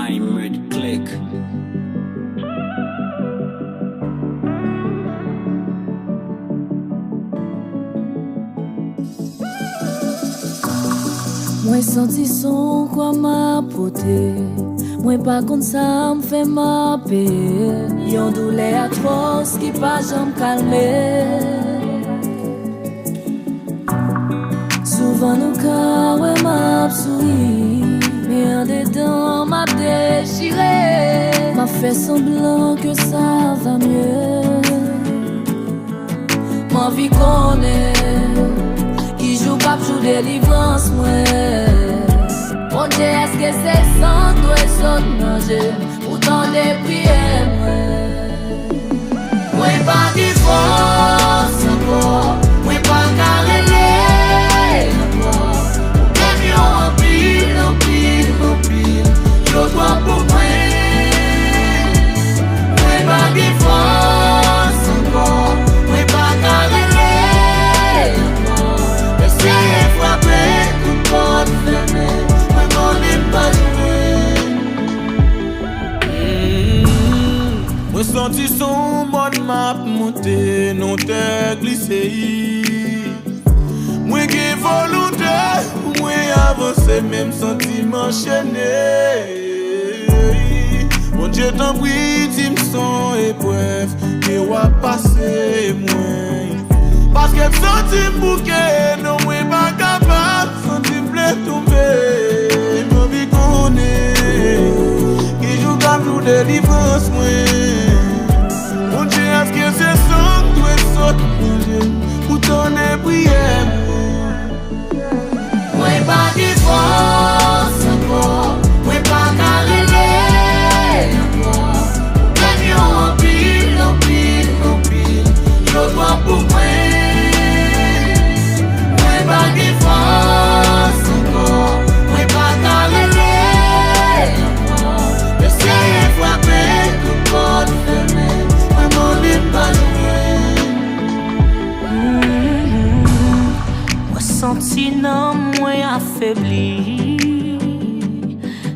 I'm Red Click. Moi senti son quoi m'a porté. Moi pas comme ça me fait ma paix. Yon douleur atroce qui pas jamais calmer. Souvent nous cas ouais m'a souri, mais en dedans m'a déchiré. M'a fait semblant que ça va mieux. Ma vie connaît qui joue pas joue délivrance moi. Mon Dieu, est-ce que c'est sans toi et sans manger pourtant des prières moi. Moi pas de force encore, moi pas carrelé encore. Même yo en pile, yo dois pour moi. Moi pas de force encore, moi pas carrelé encore. Essayez frapper toute porte fermée. Moi senti son bon map monter, non te glissé. Moi qui volonté, moi avancer même sentiment enchaîné. Mon Dieu t'en prie, dis-moi son épreuve, que va passer moi. Parce que senti bouquet, non moi pas capable, senti blé tomber. Ma vie connaît, qui joue comme joue délivrance moi. Mon Dieu, est-ce que c'est ça que tu sautes, mon Dieu, pour ton prière? Moi pas de force encore, moi pas carrelé encore. Même yo en pile, yo dois pour moi. Moi pas de force encore, moi pas carrelé encore. Essayez frapper tout porte fermée. Moi senti non moi affaibli.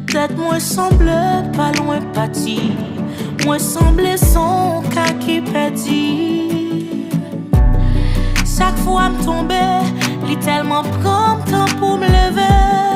Tête moi semble pas loin parti. Moi semble son cas qui perdit. Chaque fois me tomber, li tellement prend temps pour me lever.